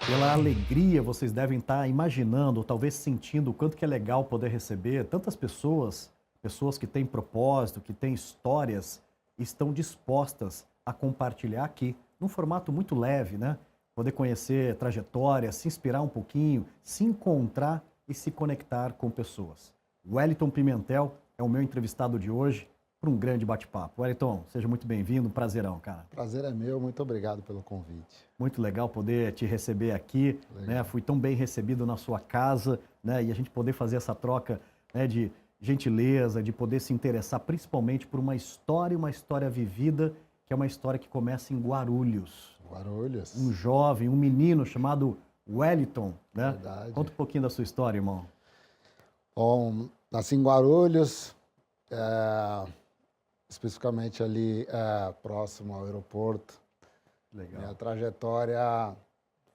Pela alegria, vocês devem estar imaginando, ou talvez sentindo o quanto que é legal poder receber tantas pessoas, pessoas que têm propósito, que têm histórias, estão dispostas a compartilhar aqui, num formato muito leve, né? Poder conhecer trajetórias, se inspirar um pouquinho, se encontrar e se conectar com pessoas. Wellington Pimentel é o meu entrevistado de hoje para um grande bate-papo. Wellington, seja muito bem-vindo, prazerão, cara. Prazer é meu, muito obrigado pelo convite. Muito legal poder te receber aqui, né? Fui tão bem recebido na sua casa, né? E a gente poder fazer essa troca, né, de gentileza, de poder se interessar principalmente por uma história vivida, que é uma história que começa em Guarulhos. Guarulhos. Um jovem, um menino chamado Wellington, né? Verdade. Conta um pouquinho da sua história, irmão. Bom, nasci em Guarulhos, especificamente ali próximo ao aeroporto. Legal. Minha trajetória,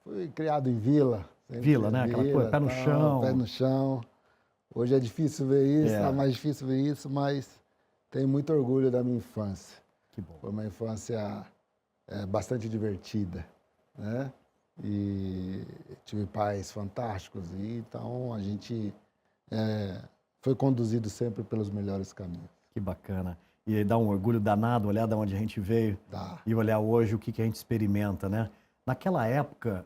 fui criado em vila. Vila, né? Aquela coisa, pé no chão. Pé no chão. Hoje é difícil ver isso, tá mais difícil ver isso, mas tenho muito orgulho da minha infância. Que bom. Foi uma infância bastante divertida, né? E tive pais fantásticos, e então a gente foi conduzido sempre pelos melhores caminhos. Que bacana. E aí dá um orgulho danado olhar de onde a gente veio e olhar hoje o que a gente experimenta, né? Naquela época,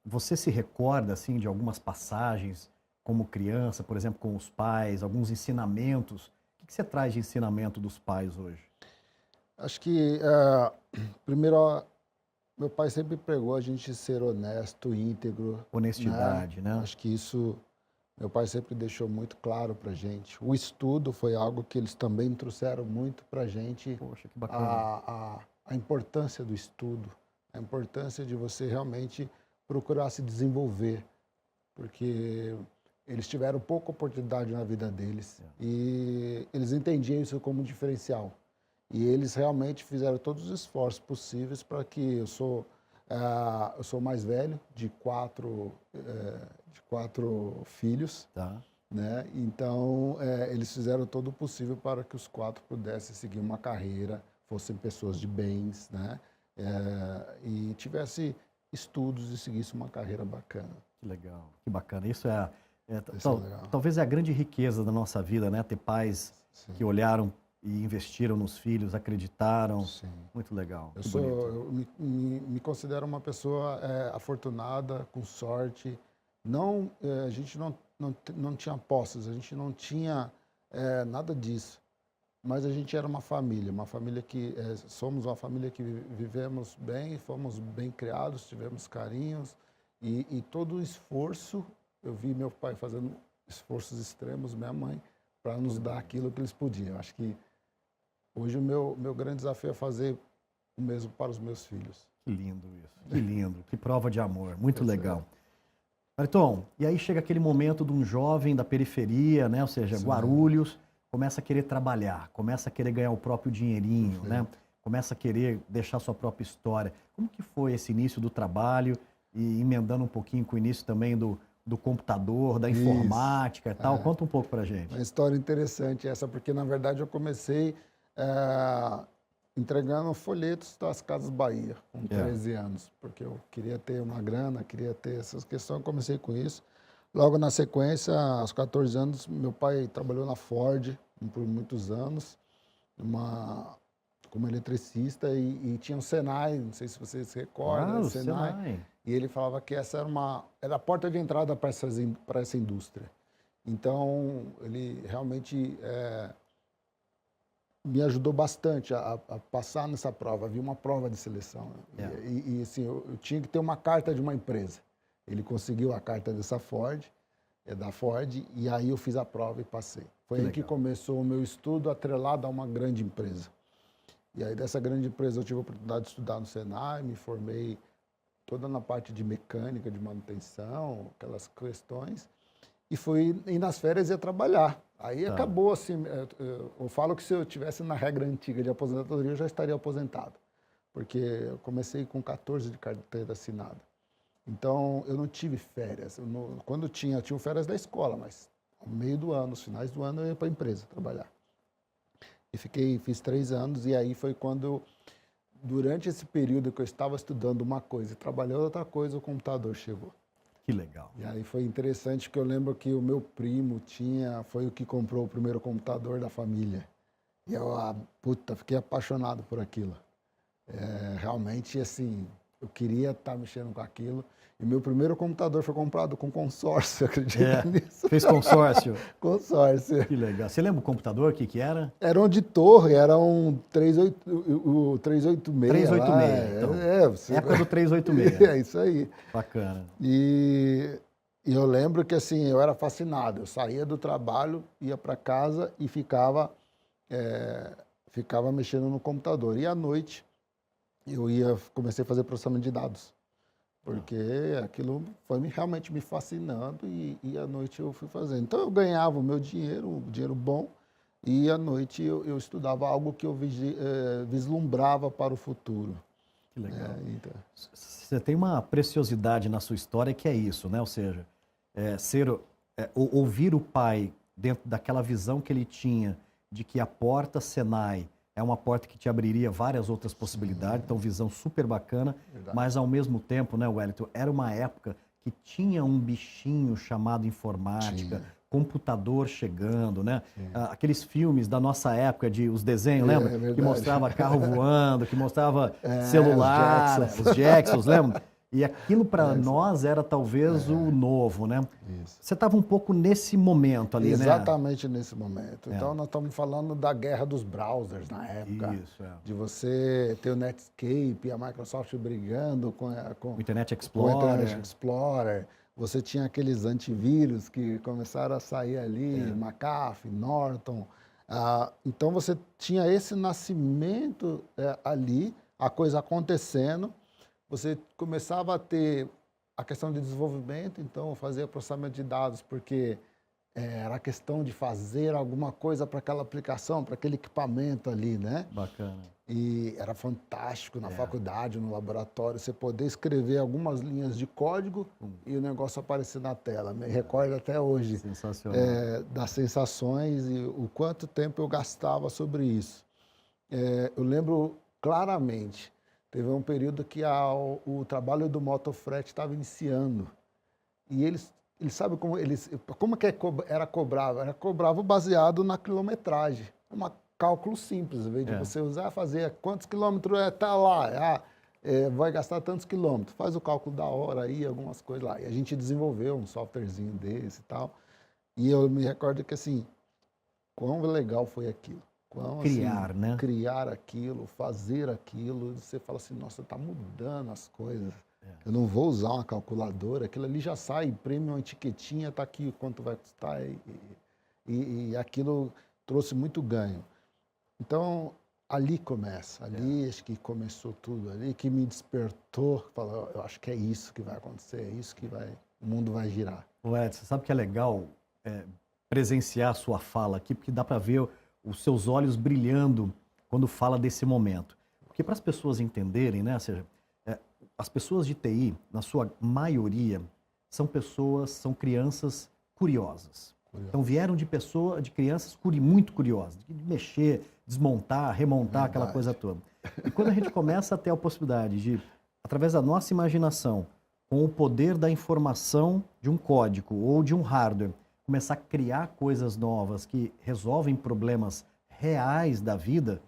você se recorda, assim, de algumas passagens como criança, por exemplo, com os pais, alguns ensinamentos? O que você traz de ensinamento dos pais hoje? Acho que, primeiro, meu pai sempre pregou a gente ser honesto, íntegro. Honestidade, né? Acho que isso, meu pai sempre deixou muito claro para gente. O estudo foi algo que eles também trouxeram muito para gente. Poxa, que bacana. A importância do estudo, a importância de você realmente procurar se desenvolver, porque eles tiveram pouca oportunidade na vida deles e eles entendiam isso como um diferencial. E eles realmente fizeram todos os esforços possíveis para que eu sou mais velho de quatro filhos, né? Então eles fizeram todo o possível para que os quatro pudessem seguir uma carreira, fossem pessoas de bens, né? E tivesse estudos e seguisse uma carreira bacana. Que legal, que bacana. Isso é legal. Talvez é a grande riqueza da nossa vida, né? Ter pais que olharam e investiram nos filhos, acreditaram. Sim. Muito legal. Eu me considero uma pessoa afortunada, com sorte. A gente não tinha posses, a gente não tinha nada disso. Mas a gente era uma família que somos uma família que vivemos bem, fomos bem criados, tivemos carinhos e todo o esforço, eu vi meu pai fazendo esforços extremos, minha mãe, para nos dar aquilo que eles podiam. Acho que hoje o meu grande desafio é fazer o mesmo para os meus filhos. Que lindo isso, que lindo, que prova de amor, muito legal. Wellington, e aí chega aquele momento de um jovem da periferia, né? Ou seja, Guarulhos, começa a querer trabalhar, começa a querer ganhar o próprio dinheirinho, né? Começa a querer deixar sua própria história. Como que foi esse início do trabalho e emendando um pouquinho com o início também do computador, da informática e tal? Conta um pouco pra gente. Uma história interessante essa, porque na verdade eu comecei entregando folhetos das Casas Bahia, com 13 anos, porque eu queria ter uma grana, queria ter essas questões, eu comecei com isso. Logo na sequência, aos 14 anos, meu pai trabalhou na Ford por muitos anos, como eletricista, e tinha um Senai, não sei se vocês se recordam, Senai. E ele falava que essa era a porta de entrada para essa indústria. Então, ele realmente me ajudou bastante a passar nessa prova. Havia uma prova de seleção. E assim, eu tinha que ter uma carta de uma empresa. Ele conseguiu a carta da Ford, e aí eu fiz a prova e passei. Foi aí que começou o meu estudo atrelado a uma grande empresa. E aí dessa grande empresa eu tive a oportunidade de estudar no Senai, me formei toda na parte de mecânica, de manutenção, aquelas questões, e nas férias ia trabalhar. Aí acabou assim, eu falo que se eu estivesse na regra antiga de aposentadoria, eu já estaria aposentado, porque eu comecei com 14 de carteira assinada. Então, eu não tive férias. Quando tinha férias da escola, mas no meio do ano, nos finais do ano, eu ia para a empresa trabalhar. E fiz 3 anos, e aí foi quando durante esse período que eu estava estudando uma coisa e trabalhando outra coisa, o computador chegou. Que legal. E aí foi interessante que eu lembro que o meu primo foi o que comprou o primeiro computador da família. E eu, fiquei apaixonado por aquilo. Realmente, assim, eu queria estar mexendo com aquilo. E meu primeiro computador foi comprado com consórcio, acredita nisso? Fez consórcio? Consórcio. Que legal. Você lembra o computador, o que era? Era um de torre, era um 386. 386, então. Época do 386. É isso aí. Bacana. E eu lembro que, assim, eu era fascinado. Eu saía do trabalho, ia para casa e ficava mexendo no computador. E à noite, comecei a fazer processamento de dados. Porque aquilo foi realmente me fascinando e à noite eu fui fazendo. Então eu ganhava o meu dinheiro, um dinheiro bom, e à noite eu estudava algo que eu vislumbrava para o futuro. Que legal. Então... Você tem uma preciosidade na sua história que é isso, né? Ou seja, ouvir o pai dentro daquela visão que ele tinha de que a porta Senai é uma porta que te abriria várias outras possibilidades, então visão super bacana, verdade. Mas ao mesmo tempo, né, Wellington, era uma época que tinha um bichinho chamado informática, computador chegando, né? Aqueles filmes da nossa época, os desenhos, lembra? Que mostrava carro voando, que mostrava celular, os Jacksons, lembra? E aquilo para nós era talvez o novo, né? Isso. Você estava um pouco nesse momento ali, Exatamente nesse momento. Então, nós estamos falando da guerra dos browsers na época. Isso, de você ter o Netscape, a Microsoft brigando com o Internet Explorer. Você tinha aqueles antivírus que começaram a sair ali, McAfee, Norton. Então, você tinha esse nascimento ali, a coisa acontecendo. Você começava a ter a questão de desenvolvimento, então fazia processamento de dados, porque era a questão de fazer alguma coisa para aquela aplicação, para aquele equipamento ali, né? Bacana. E era fantástico na faculdade, no laboratório, você poder escrever algumas linhas de código e o negócio aparecer na tela. Me recordo até hoje das sensações e o quanto tempo eu gastava sobre isso. Eu lembro claramente. Teve um período que o trabalho do motofrete estava iniciando. E eles sabem como que era cobrado? Era cobrado baseado na quilometragem. Um cálculo simples, em vez de você fazer quantos quilômetros está lá, vai gastar tantos quilômetros. Faz o cálculo da hora aí, algumas coisas lá. E a gente desenvolveu um softwarezinho desse e tal. E eu me recordo que, assim, quão legal foi aquilo. Criar, assim, né? Criar aquilo, fazer aquilo, você fala assim, nossa, está mudando as coisas. Eu não vou usar uma calculadora, aquilo ali já sai, imprime uma etiquetinha, está aqui quanto vai custar, e aquilo trouxe muito ganho. Então, ali começa, acho que começou tudo, ali que me despertou, falou, eu acho que é isso que vai acontecer, é isso que o mundo vai girar. Edson, você sabe que é legal presenciar a sua fala aqui, porque dá para ver os seus olhos brilhando quando fala desse momento. Porque para as pessoas entenderem, né, ou seja, as pessoas de TI, na sua maioria, são crianças curiosas. Então vieram de crianças muito curiosas, de mexer, desmontar, remontar, aquela coisa toda. E quando a gente começa a ter a possibilidade de, através da nossa imaginação, com o poder da informação de um código ou de um hardware, começar a criar coisas novas que resolvem problemas reais da vida,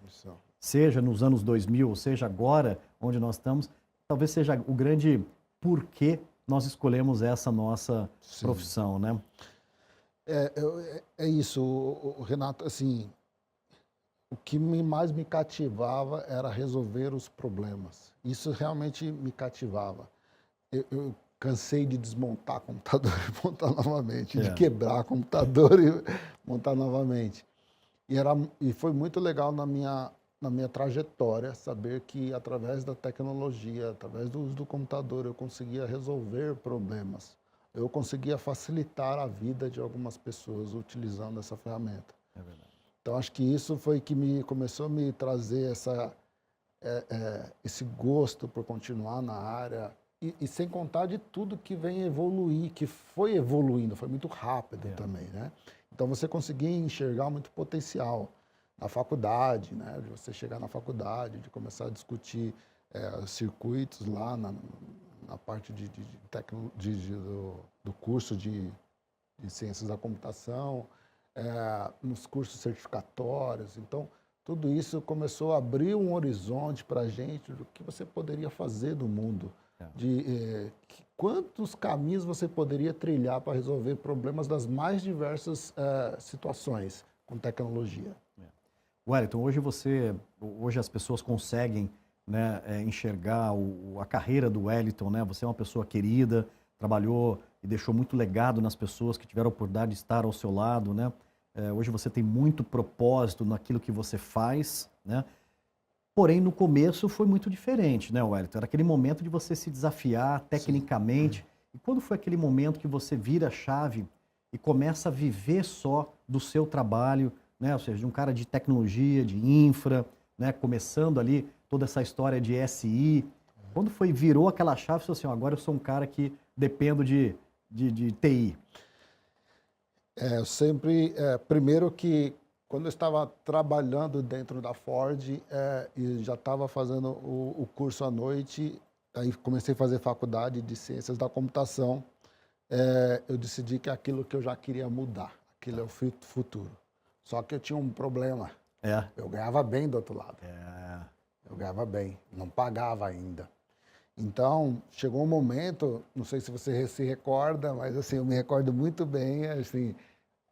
seja nos anos 2000, seja agora, onde nós estamos, talvez seja o grande porquê nós escolhemos essa nossa profissão, né? É isso, Renato, assim, o que mais me cativava era resolver os problemas. Isso realmente me cativava. Eu cansei de desmontar computador e montar novamente, de quebrar computador e montar novamente. E foi muito legal na minha trajetória saber que através da tecnologia, através do uso do computador, eu conseguia resolver problemas. Eu conseguia facilitar a vida de algumas pessoas utilizando essa ferramenta. É verdade. Então, acho que isso foi que começou a me trazer esse gosto por continuar na área. E sem contar de tudo que vem evoluir, que foi evoluindo, foi muito rápido também, né? Então, você conseguia enxergar muito potencial. na faculdade, né? De você chegar na faculdade, de começar a discutir circuitos lá na parte do curso de ciências da computação, nos cursos certificatórios. Então, tudo isso começou a abrir um horizonte para a gente do que você poderia fazer do mundo, quantos caminhos você poderia trilhar para resolver problemas das mais diversas situações com tecnologia. Wellington, hoje as pessoas conseguem, né, enxergar a carreira do Wellington, né? Você é uma pessoa querida, trabalhou e deixou muito legado nas pessoas que tiveram a oportunidade de estar ao seu lado, né? Hoje você tem muito propósito naquilo que você faz, né? Porém, no começo foi muito diferente, né, Wellington? Era aquele momento de você se desafiar tecnicamente. Sim. E quando foi aquele momento que você vira a chave e começa a viver só do seu trabalho, né? Ou seja, de um cara de tecnologia, de infra, né? Começando ali toda essa história de SI. Quando virou aquela chave, você falou assim, agora eu sou um cara que dependo de TI. Eu sempre, primeiro que quando eu estava trabalhando dentro da Ford e já estava fazendo o curso à noite, aí comecei a fazer faculdade de ciências da computação, eu decidi que aquilo que eu já queria mudar, aquilo é o futuro. Só que eu tinha um problema, eu ganhava bem do outro lado. Eu ganhava bem, não pagava ainda. Então, chegou um momento, não sei se você se recorda, mas assim, eu me recordo muito bem, assim,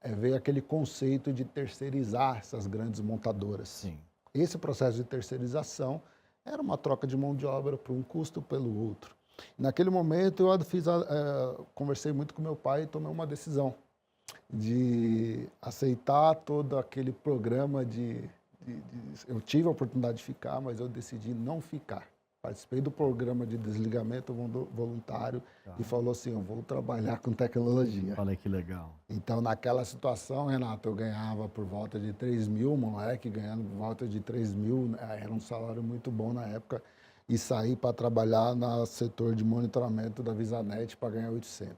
veio aquele conceito de terceirizar essas grandes montadoras. Sim. Esse processo de terceirização era uma troca de mão de obra por um custo pelo outro. Naquele momento, eu conversei muito com meu pai e tomei uma decisão de aceitar todo aquele programa eu tive a oportunidade de ficar, mas eu decidi não ficar. Participei do programa de desligamento voluntário e falou assim, eu vou trabalhar com tecnologia. Olha que legal. Então, naquela situação, Renato, eu ganhava por volta de 3 mil, moleque, ganhando por volta de 3 mil, era um salário muito bom na época, e saí para trabalhar no setor de monitoramento da VisaNet para ganhar 800.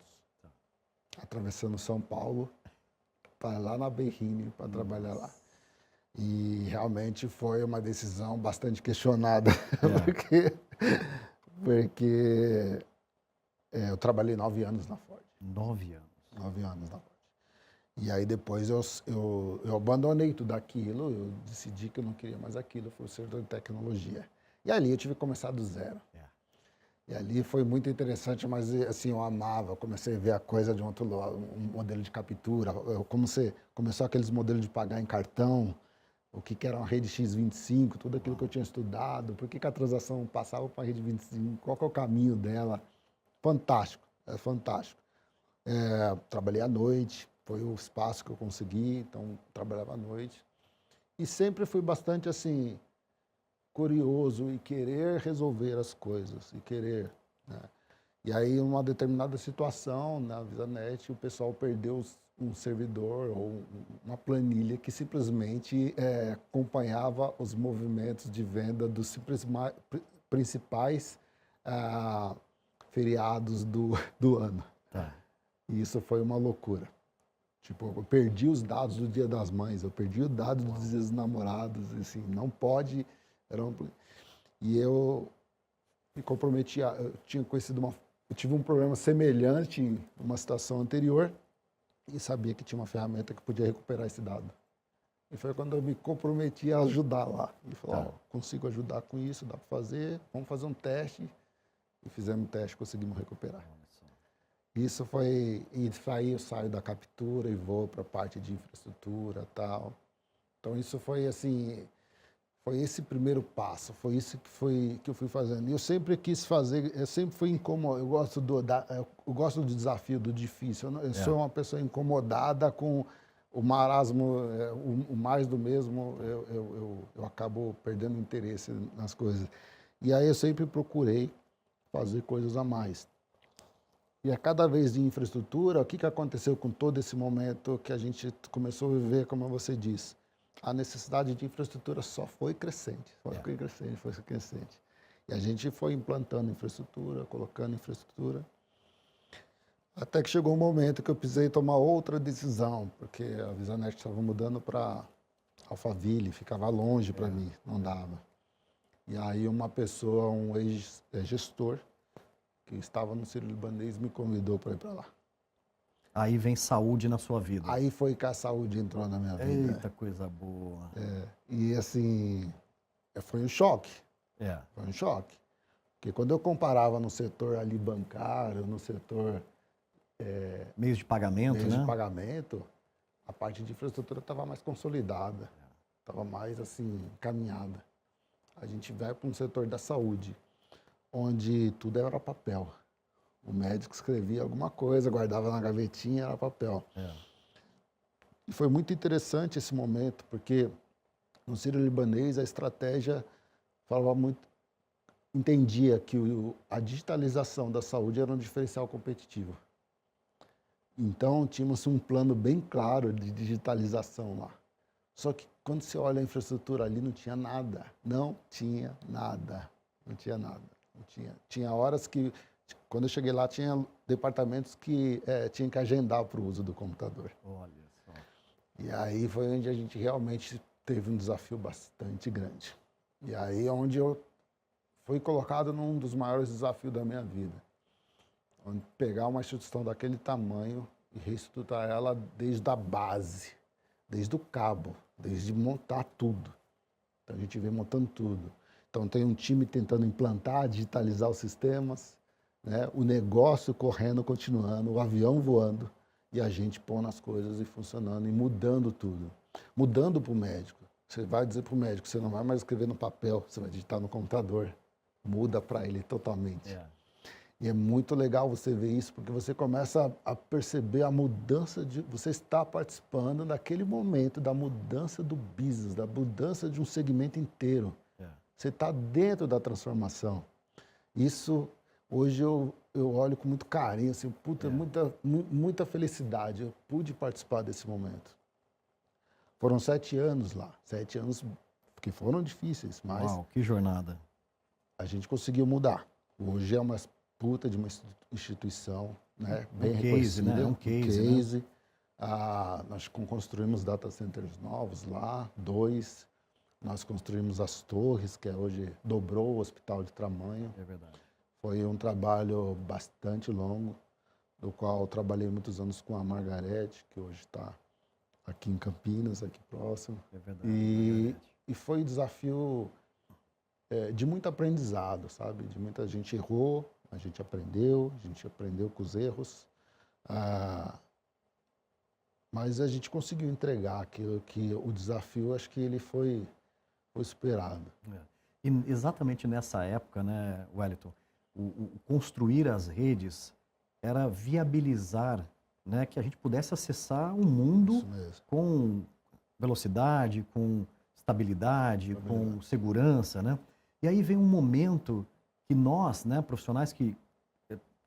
Atravessando São Paulo, para lá na Berrini, para trabalhar lá. E realmente foi uma decisão bastante questionada, porque eu trabalhei 9 anos na Ford. 9 anos? 9 anos na Ford. E aí depois eu abandonei tudo aquilo, eu decidi que eu não queria mais aquilo, fui o setor de tecnologia. E ali eu tive que começar do zero. E ali foi muito interessante, mas assim, eu amava, eu comecei a ver a coisa de um outro lado, um modelo de captura, começou aqueles modelos de pagar em cartão, o que era uma rede X25, tudo aquilo que eu tinha estudado, por que a transação passava para a rede 25, qual que é o caminho dela. Fantástico, fantástico. Trabalhei à noite, foi o espaço que eu consegui, então trabalhava à noite. E sempre fui bastante assim, curioso e querer resolver as coisas, né? E aí, em uma determinada situação, na VisaNet, o pessoal perdeu um servidor ou uma planilha que simplesmente acompanhava os movimentos de venda dos principais feriados do ano. E isso foi uma loucura. Tipo, eu perdi os dados do Dia das Mães, eu perdi os dados dos Dias dos Namorados, assim, não pode... E eu me comprometi, eu tive um problema semelhante em uma situação anterior e sabia que tinha uma ferramenta que podia recuperar esse dado. E foi quando eu me comprometi a ajudar lá. E falei, consigo ajudar com isso, dá para fazer, vamos fazer um teste. E fizemos um teste, conseguimos recuperar. Isso foi, e aí eu saio da captura e vou para a parte de infraestrutura e tal. Então isso foi assim... Foi esse primeiro passo, foi isso que eu fui fazendo. E eu sempre quis fazer, eu sempre fui incomodado, eu gosto do desafio, do difícil. Eu sou uma pessoa incomodada com o marasmo, o mais do mesmo, eu acabo perdendo interesse nas coisas. E aí eu sempre procurei fazer coisas a mais. E a cada vez de infraestrutura, o que aconteceu com todo esse momento que a gente começou a viver, como você disse? A necessidade de infraestrutura só foi crescente, foi crescente. E a gente foi implantando infraestrutura, colocando infraestrutura, até que chegou um momento que eu precisei tomar outra decisão, porque a VisaNet estava mudando para Alphaville, ficava longe para mim, não dava. E aí uma pessoa, um ex-gestor, que estava no Sírio-Libanês, me convidou para ir para lá. Aí vem saúde na sua vida. Aí foi que a saúde entrou na minha vida. Eita, coisa boa. E assim, foi um choque. Foi um choque. Porque quando eu comparava no setor ali bancário, no setor Meios de pagamento, meios né? de pagamento, a parte de infraestrutura estava mais consolidada, estava mais assim, encaminhada. A gente vai para um setor da saúde, onde tudo era papel. O médico escrevia alguma coisa, guardava na gavetinha, era papel. E foi muito interessante esse momento, porque no Sírio-Libanês a estratégia falava muito, entendia que a digitalização da saúde era um diferencial competitivo. Então, tínhamos um plano bem claro de digitalização lá. Só que quando você olha a infraestrutura ali, não tinha nada. Não tinha nada. Não tinha nada. Não tinha. Tinha horas que, quando eu cheguei lá, tinha departamentos que tinham que agendar para o uso do computador. Olha só. E aí foi onde a gente realmente teve um desafio bastante grande. E aí é onde eu fui colocado num dos maiores desafios da minha vida. Onde pegar uma instituição daquele tamanho e reestruturar ela desde a base, desde o cabo, desde montar tudo. Então a gente vem montando tudo. Então tem um time tentando implantar, digitalizar os sistemas, né? O negócio correndo, continuando, o avião voando e a gente pondo as coisas e funcionando e mudando tudo. Mudando para o médico. Você vai dizer para o médico, você não vai mais escrever no papel, você vai digitar no computador. Muda para ele totalmente. E é muito legal você ver isso, porque você começa a perceber a mudança de... Você está participando daquele momento da mudança do business, da mudança de um segmento inteiro. Você está dentro da transformação. Isso, hoje eu olho com muito carinho, assim, puta, muita felicidade. Eu pude participar desse momento. Foram 7 anos lá, 7 anos que foram difíceis, mas... Uau, que jornada. A gente conseguiu mudar. Hoje é uma puta de uma instituição, né, bem reconhecida. Né? Um case. Né? Nós construímos data centers novos lá, 2. Nós construímos as torres, que hoje dobrou o hospital de tamanho. É verdade. Foi um trabalho bastante longo, do qual eu trabalhei muitos anos com a Margarete, que hoje está aqui em Campinas, aqui próximo. É verdade. E foi um desafio de muito aprendizado, sabe? De muita gente errou, a gente aprendeu com os erros, mas a gente conseguiu entregar aquilo que o desafio, acho que ele foi superado. E exatamente nessa época, né, Wellington, o construir as redes era viabilizar, né, que a gente pudesse acessar um mundo com velocidade, com estabilidade, com segurança, né? E aí vem um momento que nós, né, profissionais que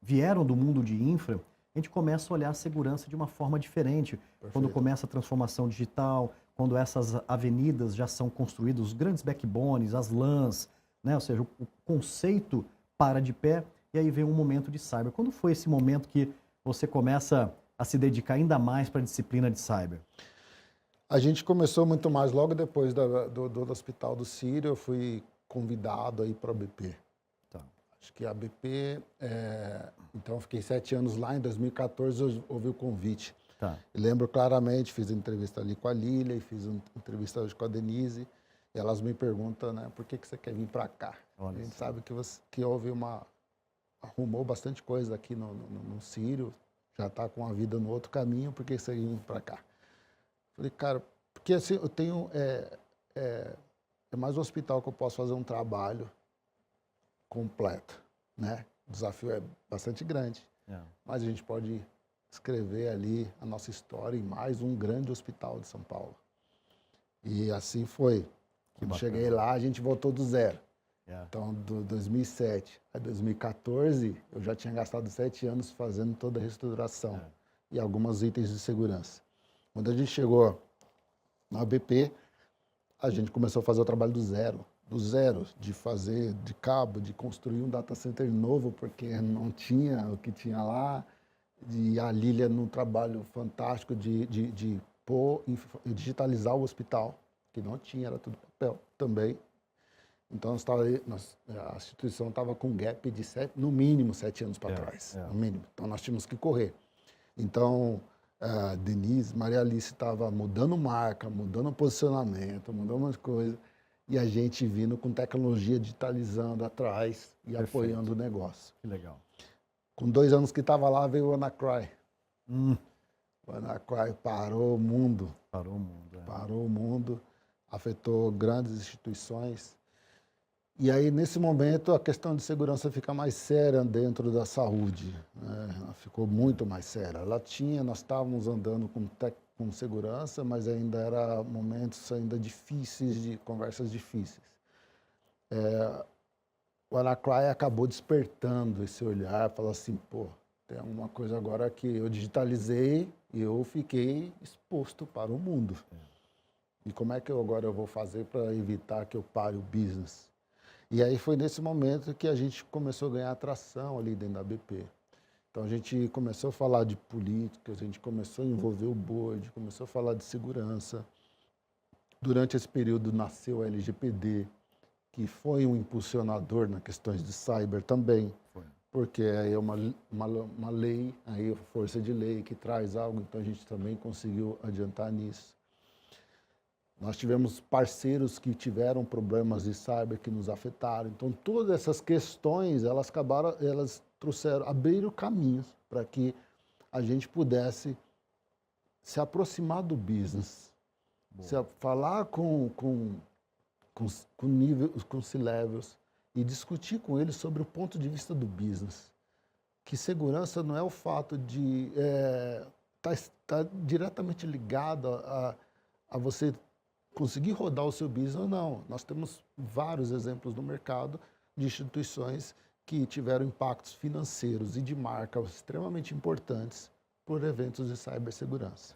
vieram do mundo de infra, a gente começa a olhar a segurança de uma forma diferente. Perfeito. Quando começa a transformação digital, quando essas avenidas já são construídas, os grandes backbones, as LANs, né, ou seja, o conceito para de pé, e aí vem um momento de cyber. Quando foi esse momento que você começa a se dedicar ainda mais para a disciplina de cyber? A gente começou muito mais logo depois do Hospital do Sírio. Eu fui convidado aí para a BP. Tá. Acho que a BP, então eu fiquei 7 anos lá, em 2014 houve o convite. Tá. Eu lembro claramente, fiz entrevista ali com a Lília, e fiz uma entrevista hoje com a Denise, e elas me perguntam, né, por que você quer vir para cá? Olha, a gente sabe que houve arrumou bastante coisa aqui no Sírio, já está com a vida no outro caminho, por que você quer vir para cá? Falei, cara, porque assim, eu tenho... É mais um hospital que eu posso fazer um trabalho completo, né? O desafio é bastante grande, mas a gente pode escrever ali a nossa história em mais um grande hospital de São Paulo. E assim foi. Quando cheguei lá, a gente voltou do zero. Então, do 2007 a 2014, eu já tinha gastado 7 anos fazendo toda a reestruturação e alguns itens de segurança. Quando a gente chegou na BP, a gente começou a fazer o trabalho do zero, de fazer de cabo, de construir um data center novo, porque não tinha o que tinha lá, e a Lília num trabalho fantástico de digitalizar o hospital. que não tinha, era tudo papel também. Então, a instituição estava com um gap de no mínimo 7 anos para trás, no mínimo. Então, nós tínhamos que correr. Então, a Denise, Maria Alice estava mudando marca, mudando posicionamento, mudando umas coisas, e a gente vindo com tecnologia digitalizando atrás e apoiando o negócio. Que legal. Com 2 anos que estava lá, veio o WannaCry. O WannaCry parou o mundo. Parou o mundo. Parou o mundo, afetou grandes instituições. E aí, nesse momento, a questão de segurança fica mais séria dentro da saúde, né? Ela ficou muito mais séria. Nós estávamos andando com segurança, mas ainda era momentos ainda difíceis, de conversas difíceis. O WannaCry acabou despertando esse olhar, falou assim, pô, tem alguma coisa agora que eu digitalizei e eu fiquei exposto para o mundo. E como é que agora eu vou fazer para evitar que eu pare o business? E aí foi nesse momento que a gente começou a ganhar atração ali dentro da BP. Então a gente começou a falar de política, a gente começou a envolver o board, começou a falar de segurança. Durante esse período nasceu a LGPD, que foi um impulsionador nas questões de cyber também, porque aí é uma lei, aí força de lei que traz algo, então a gente também conseguiu adiantar nisso. Nós tivemos parceiros que tiveram problemas de cyber que nos afetaram. Então, todas essas questões, elas abriram caminhos para que a gente pudesse se aproximar do business, falar com C-levels e discutir com eles sobre o ponto de vista do business. Que segurança não é o fato de tá diretamente ligado a você conseguir rodar o seu business ou não. Nós temos vários exemplos no mercado de instituições que tiveram impactos financeiros e de marca extremamente importantes por eventos de cibersegurança.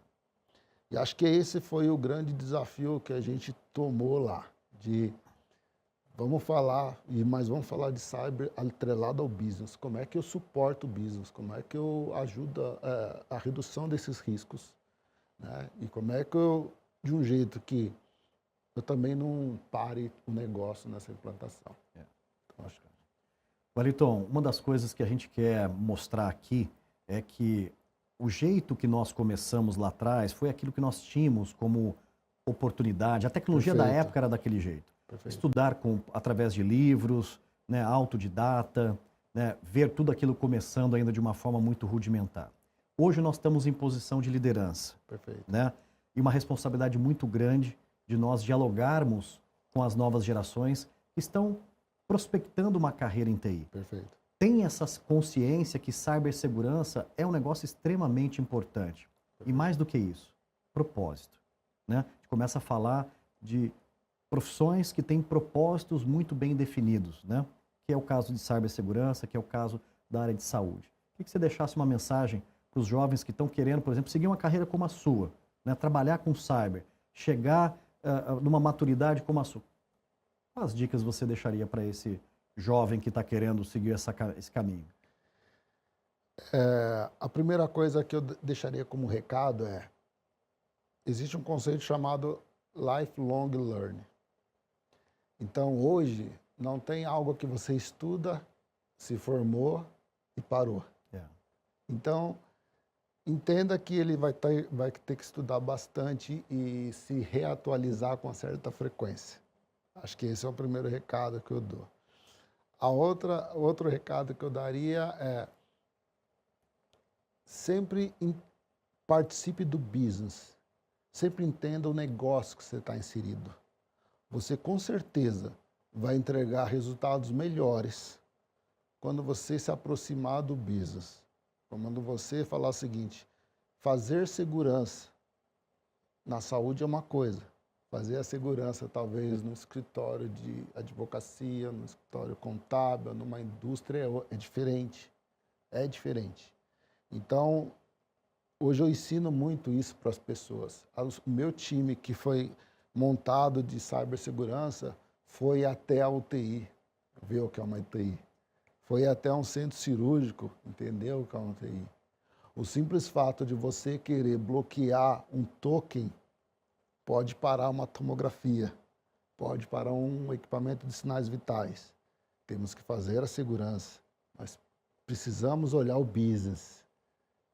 E acho que esse foi o grande desafio que a gente tomou lá, de vamos falar de cyber atrelado ao business, como é que eu suporto o business, como é que eu ajudo a redução desses riscos, né? E como é que eu, de um jeito que eu também não pare o negócio nessa implantação. Então, Wellington, uma das coisas que a gente quer mostrar aqui é que o jeito que nós começamos lá atrás foi aquilo que nós tínhamos como oportunidade. A tecnologia da época era daquele jeito. Estudar através de livros, né, autodidata, né, ver tudo aquilo começando ainda de uma forma muito rudimentar. Hoje nós estamos em posição de liderança, né, e uma responsabilidade muito grande de nós dialogarmos com as novas gerações que estão prospectando uma carreira em TI. Tem essa consciência que cibersegurança é um negócio extremamente importante. E mais do que isso, propósito, né? A gente começa a falar de profissões que têm propósitos muito bem definidos, né? Que é o caso de cibersegurança, que é o caso da área de saúde. Queria que você deixasse uma mensagem para os jovens que estão querendo, por exemplo, seguir uma carreira como a sua, né? Trabalhar com cyber, chegar numa maturidade como a sua. Quais dicas você deixaria para esse jovem que está querendo seguir esse caminho? A primeira coisa que eu deixaria como recado é: existe um conceito chamado lifelong learning. Então, hoje, não tem algo que você estuda, se formou e parou. Então, entenda que ele vai ter que estudar bastante e se reatualizar com uma certa frequência. Acho que esse é o primeiro recado que eu dou. Outro recado que eu daria é: sempre participe do business. Sempre entenda o negócio que você está inserido. Você com certeza vai entregar resultados melhores quando você se aproximar do business. Quando você falar o seguinte: fazer segurança na saúde é uma coisa, fazer a segurança talvez no escritório de advocacia, no escritório contábil, numa indústria é diferente. É diferente. Então, hoje eu ensino muito isso para as pessoas. O meu time, que foi montado de cibersegurança, foi até a UTI, ver o que é uma UTI. Foi até um centro cirúrgico, entendeu o que é uma UTI. O simples fato de você querer bloquear um token pode parar uma tomografia, pode parar um equipamento de sinais vitais. Temos que fazer a segurança, mas precisamos olhar o business.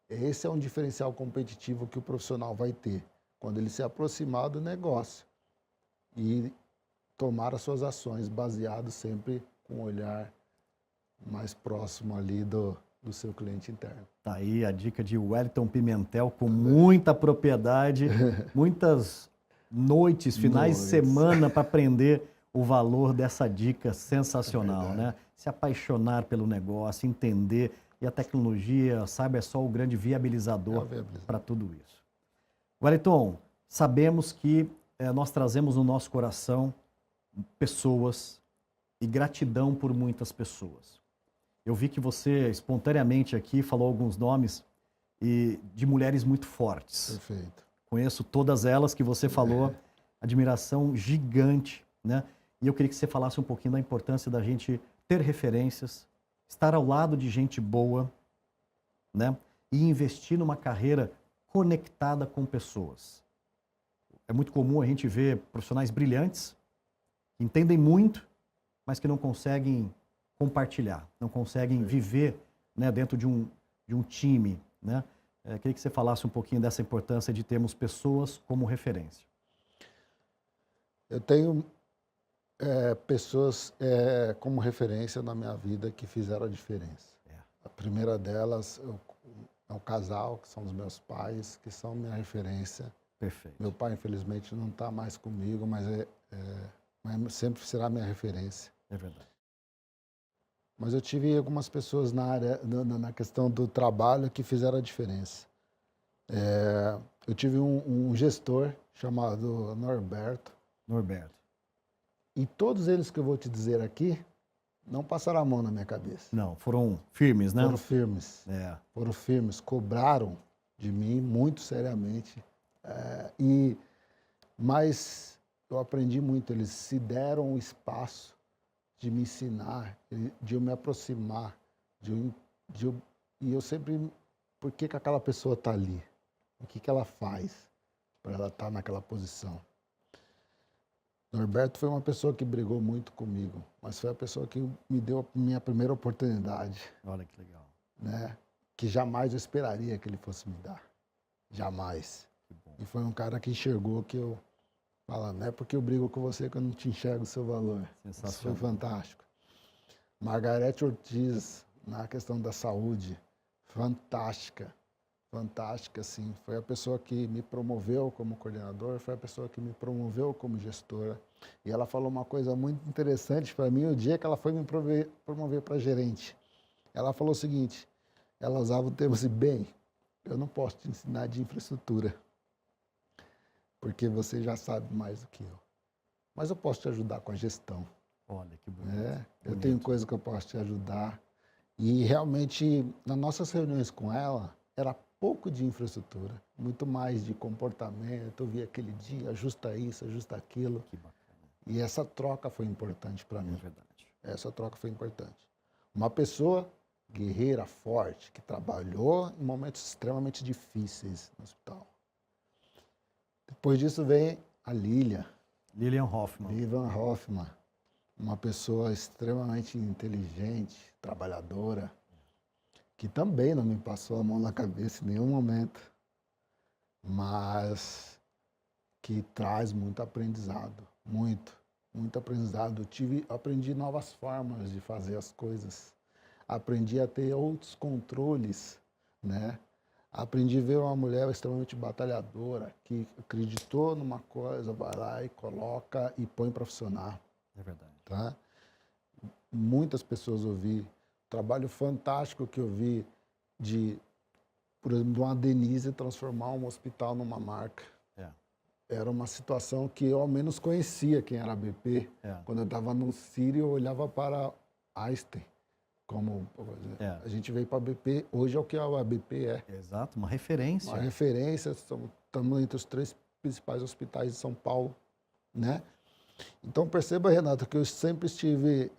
Esse é um diferencial competitivo que o profissional vai ter quando ele se aproximar do negócio e tomar as suas ações baseado sempre com um olhar mais próximo ali do seu cliente interno. Tá aí a dica de Wellington Pimentel com muita propriedade, muitas noites, finais de semana para aprender o valor dessa dica sensacional, né? Se apaixonar pelo negócio, entender, e a tecnologia, sabe, é só o grande viabilizador para tudo isso. Wellington, sabemos que nós trazemos no nosso coração pessoas e gratidão por muitas pessoas. Eu vi que você espontaneamente aqui falou alguns nomes de mulheres muito fortes. Perfeito. Conheço todas elas que você falou, admiração gigante, né? E eu queria que você falasse um pouquinho da importância da gente ter referências, estar ao lado de gente boa, né? E investir numa carreira conectada com pessoas. É muito comum a gente ver profissionais brilhantes, que entendem muito, mas que não conseguem compartilhar, não conseguem viver, né, dentro de um time, né? Queria que você falasse um pouquinho dessa importância de termos pessoas como referência. Eu tenho pessoas como referência na minha vida que fizeram a diferença. A primeira delas é o casal, que são os meus pais, que são minha referência. Perfeito. Meu pai, infelizmente, não está mais comigo, mas sempre será minha referência. É verdade. Mas eu tive algumas pessoas na questão do trabalho que fizeram a diferença. Eu tive um gestor chamado Norberto. E todos eles que eu vou te dizer aqui não passaram a mão na minha cabeça. Não, foram firmes, né? Foram firmes. Foram firmes, cobraram de mim muito seriamente. Mas eu aprendi muito, eles se deram o espaço de me ensinar, de eu me aproximar, e eu sempre... Por que aquela pessoa está ali? O que ela faz para ela estar naquela posição? Norberto foi uma pessoa que brigou muito comigo, mas foi a pessoa que me deu a minha primeira oportunidade. Olha que legal. Né? Que jamais eu esperaria que ele fosse me dar. Jamais. E foi um cara que enxergou que eu... Fala, não é porque eu brigo com você que eu não te enxergo o seu valor. Isso foi fantástico. Margarete Ortiz, na questão da saúde, fantástica. Fantástica, sim. Foi a pessoa que me promoveu como coordenador, foi a pessoa que me promoveu como gestora. E ela falou uma coisa muito interessante para mim o dia que ela foi me promover para gerente. Ela falou o seguinte, ela usava o termo assim, bem, eu não posso te ensinar de infraestrutura, porque você já sabe mais do que eu. Mas eu posso te ajudar com a gestão. Olha, que bonito. Eu tenho coisa que eu posso te ajudar. E realmente, nas nossas reuniões com ela, era pouco de infraestrutura, muito mais de comportamento. Eu vi aquele dia, ajusta isso, ajusta aquilo. Que bacana. E essa troca foi importante para mim. É verdade. Essa troca foi importante. Uma pessoa guerreira, forte, que trabalhou em momentos extremamente difíceis no hospital. Depois disso vem a Lilian Hoffman, uma pessoa extremamente inteligente, trabalhadora, que também não me passou a mão na cabeça em nenhum momento, mas que traz muito aprendizado, muito aprendizado. Aprendi novas formas de fazer as coisas, aprendi a ter outros controles, né? Aprendi a ver uma mulher extremamente batalhadora, que acreditou numa coisa, vai lá e coloca e põe para funcionar. É verdade. Tá? Muitas pessoas ouvi, trabalho fantástico que eu vi por exemplo, de uma Denise transformar um hospital numa marca. Era uma situação que eu ao menos conhecia quem era a BP. Quando eu estava no Sírio, eu olhava para Einstein. Como a gente veio para a BP, hoje é o que a BP é. Exato, uma referência. Uma referência, estamos entre os 3 principais hospitais de São Paulo, né? Então perceba, Renato, que eu sempre estive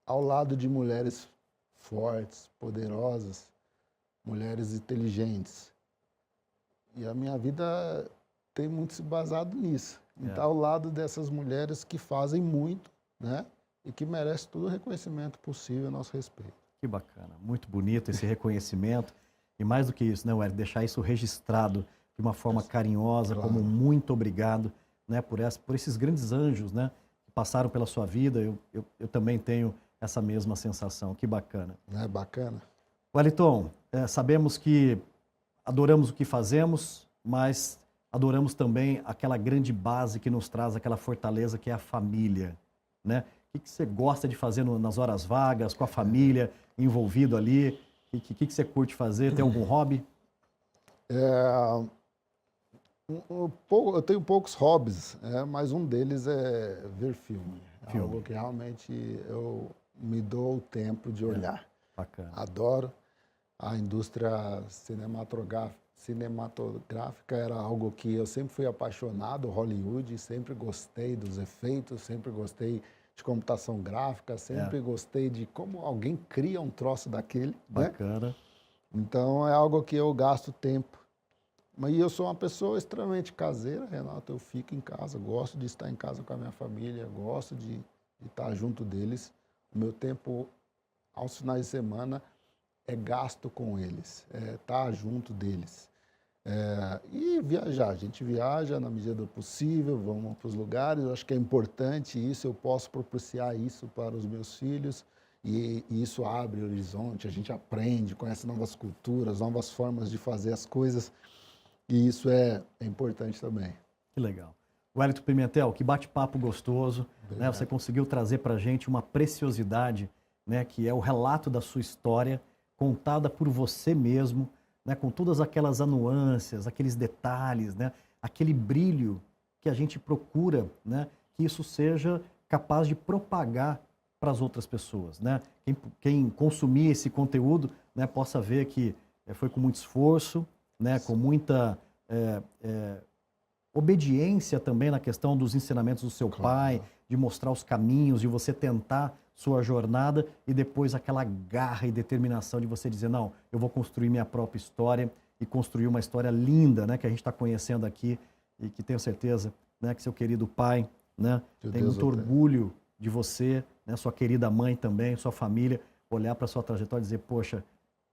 ao lado de mulheres fortes, poderosas, mulheres inteligentes. E a minha vida tem muito se basado nisso. E está ao lado dessas mulheres que fazem muito, né? E que merecem todo o reconhecimento possível a nosso respeito. Que bacana, muito bonito esse reconhecimento. E mais do que isso, né, Wellington, deixar isso registrado de uma forma carinhosa, Claro. como muito obrigado, né, por esses grandes anjos, né, que passaram pela sua vida. Eu também tenho essa mesma sensação. Que bacana. Não é bacana? Wellington, sabemos que adoramos o que fazemos, mas adoramos também aquela grande base que nos traz aquela fortaleza que é a família, né? O que você gosta de fazer nas horas vagas, com a família envolvido ali? O que você curte fazer? Tem algum hobby? Eu tenho poucos hobbies, mas um deles é ver filme. Filme. Algo que realmente eu me dou o tempo de olhar. Bacana. Adoro. A indústria cinematográfica era algo que eu sempre fui apaixonado, Hollywood, sempre gostei dos efeitos, sempre gostei de computação gráfica, sempre gostei de como alguém cria um troço daquele. Bacana. Né? Então é algo que eu gasto tempo. Mas eu sou uma pessoa extremamente caseira, Renato, eu fico em casa, gosto de estar em casa com a minha família, gosto de estar junto deles. O meu tempo aos finais de semana é gasto com eles, estar junto deles. E viajar, a gente viaja na medida do possível, vamos para os lugares, eu acho que é importante isso, eu posso propiciar isso para os meus filhos e isso abre o horizonte, a gente aprende, conhece novas culturas, novas formas de fazer as coisas e isso é importante também. Que legal. Wellington Pimentel, que bate-papo gostoso, né? Você conseguiu trazer para a gente uma preciosidade, né? Que é o relato da sua história, contada por você mesmo, né, com todas aquelas nuances, aqueles detalhes, né, aquele brilho que a gente procura, né, que isso seja capaz de propagar para as outras pessoas, né? Quem consumir esse conteúdo, né, possa ver que foi com muito esforço, né, com muita obediência também na questão dos ensinamentos do seu pai, de mostrar os caminhos, de você tentar sua jornada e depois aquela garra e determinação de você dizer, não, eu vou construir minha própria história e construir uma história linda, né, que a gente está conhecendo aqui e que tenho certeza, né, que seu querido pai, né, tem muito orgulho de você, né, sua querida mãe também, sua família, olhar para sua trajetória e dizer, poxa,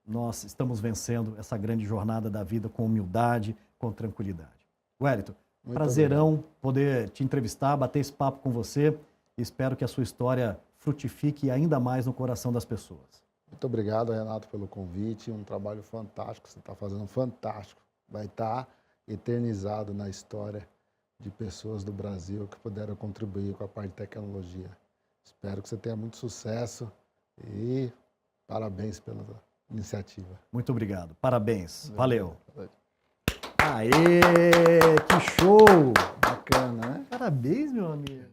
nós estamos vencendo essa grande jornada da vida com humildade, com tranquilidade. Wellington, prazerão poder te entrevistar, bater esse papo com você e espero que a sua história frutifique ainda mais no coração das pessoas. Muito obrigado, Renato, pelo convite. Um trabalho fantástico, você está fazendo fantástico. Vai estar eternizado na história de pessoas do Brasil que puderam contribuir com a parte de tecnologia. Espero que você tenha muito sucesso e parabéns pela iniciativa. Muito obrigado. Parabéns. Valeu. Aê, que show! Bacana, né? Parabéns, meu amigo.